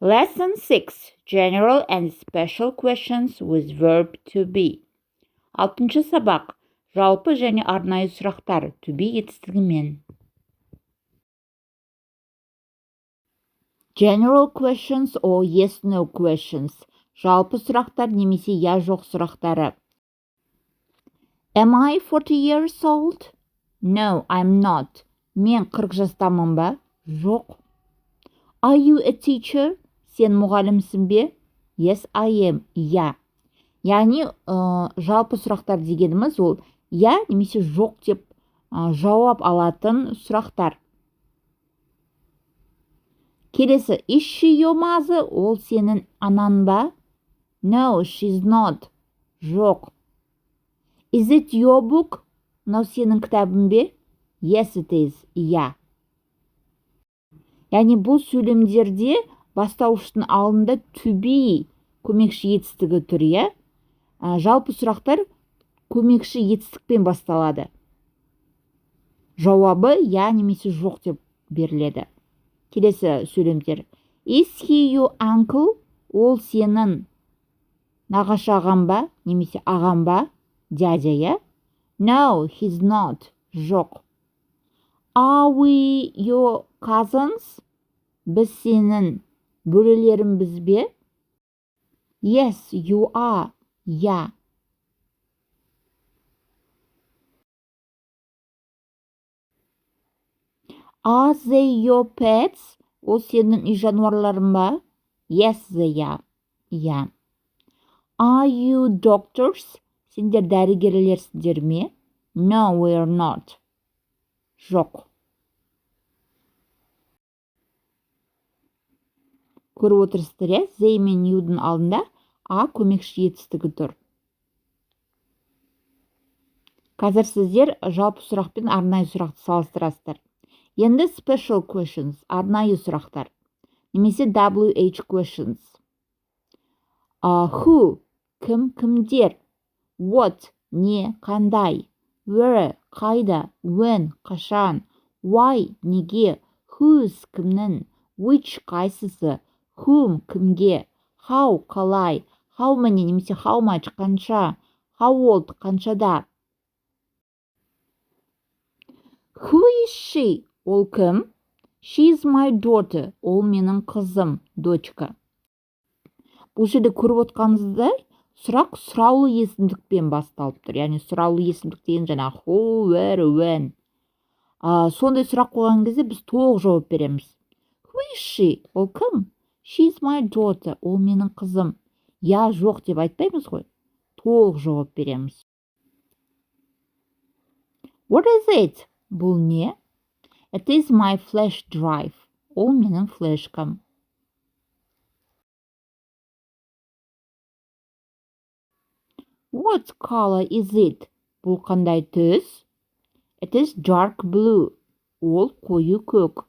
Lesson 6. General and special questions with verb to be. 6-шы сабақ. Жалпы және арнайы сұрақтар to be етістігімен. General questions or yes-no questions. Жалпы сұрақтар немесе я жоқ сұрақтары. Am I 40 years old? No, I'm not. Мен 40 жастамын ба? Жоқ. Are you a teacher? Сен мұғалімсің бе? Yes, I am. Я. Яғни жалпы сұрақтар дегеніміз ол я немесе жоқ деп жауап алатын сұрақтар. Келесі, is she your mother? Ол сенің анаң ба? No, she's not. Жоқ. Is it your book? Мынау сенің кітабың бе? Yes, it is. Я. Яғни бұл сөйлемдерде бастауыштың алдында to be көмекші етістігі тұр, иә? Жалпы сұрақтар көмекші етістікпен басталады. Жауабы я немесе жоқ деп беріледі. Келесі сөйлемдер. Is he your uncle? Ол сенің нағашы ағаң ба немесе ағаң ба? Дядя, иә? No, he's not. Жоқ. Are we your cousins? Біз сенің бөлелеріміз бе? Yes, you are. Я. Are they your pets? Ол сенің үй жануарларың ба? Yes, they are. Я. Are you doctors? Сендер дәрігерлерсіңдер ме? No, we're not. Жоқ. Көріп отырсыздар, иә? They мен you'дың алдында а көмекші етістігі тұр. Қазір сіздер жалпы сұрақ пен арнайы сұрақты салыстырасыздар. Енді special questions, арнайы сұрақтар. Немесе WH questions. Who, кім, кімдер? What, не, қандай? Where, қайда? When, қашан? Why, неге? Whose, кімнің? Which, қайсысы? Whom, кімге? How, қалай? How many, немесе how much, қанша? How old, қаншада? Who is she? Ол кім? She is my daughter. Ол менің қызым, дочка. Бұл жерде көріп отқаныңыздай, сұрақ сұраулы есімдікпен басталып тұр. Яғни сұраулы есімдік деген жаңағы who, where, when. Сондай сұрақ қойған кезде біз толық жауап береміз. Who is she? Ол кім? She is my daughter. Ол менің қызым. Я жоқ деп айтпаймыз ғой. Толық жауап береміз. What is it? Бұл не? It is my flash drive. Ол менің флешкам. What color is it? Бұл қандай түс? It is dark blue. Ол қою көк.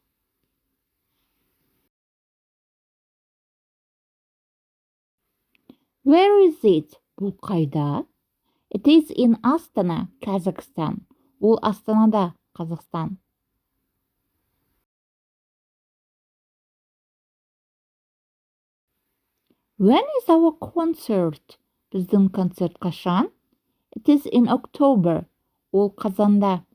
Where is it? Бұл қайда? It is in Astana, Kazakhstan. Ол Астанада, Қазақстан. When is our concert? Біздің концерт қашан? It is in October. Ол қазанда.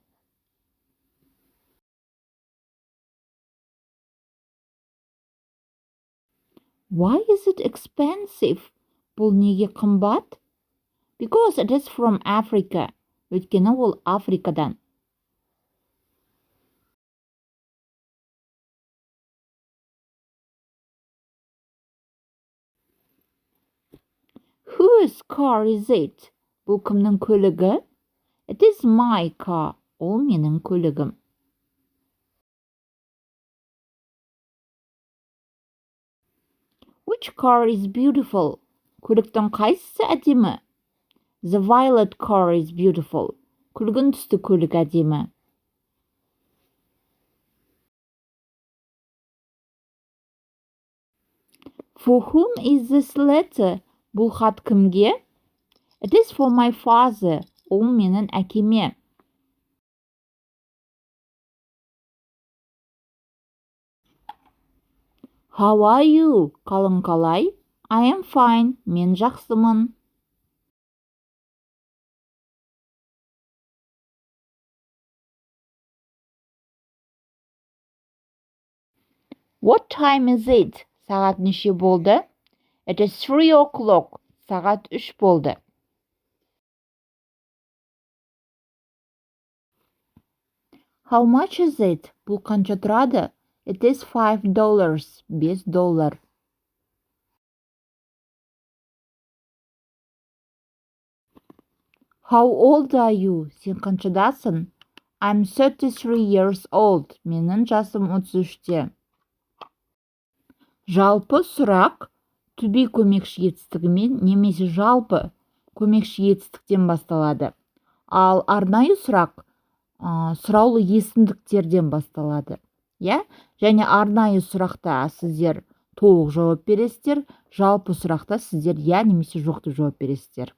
Why is it expensive? Бұл неге қымбат? Because it is from Africa. Өйткені ол Африкадан. Whose car is it? Бұл кімнің көлігі? It is my car. Ол менің көлігім. Which car is beautiful? Көліктің қайсысы әдемі? The violet car is beautiful. Күлгін түсті көлік әдемі. For whom is this letter? Бұл хат кімге? It is for my father. Ол менің әкеме. How are you? Қалың қалай? I am fine. Мен жақсымын. What time is it? Сағат неше болды? It is 3 o'clock. Сағат 3 болды. How much is it? Бұл қанша тұрады? It is $5. $5. How old are you? Сен қаншадасың? I'm 33 years old. Менің жасым 33-те. Жалпы сұрақ to be көмекші етістігімен немесе жалпы көмекші етістіктен басталады. Ал арнайы сұрақ сұраулы есімдіктерден басталады. Және арнайы сұрақта сіздер толық жауап бересіздер, жалпы сұрақта сіздер немесе жоқ деп жауап бересіздер.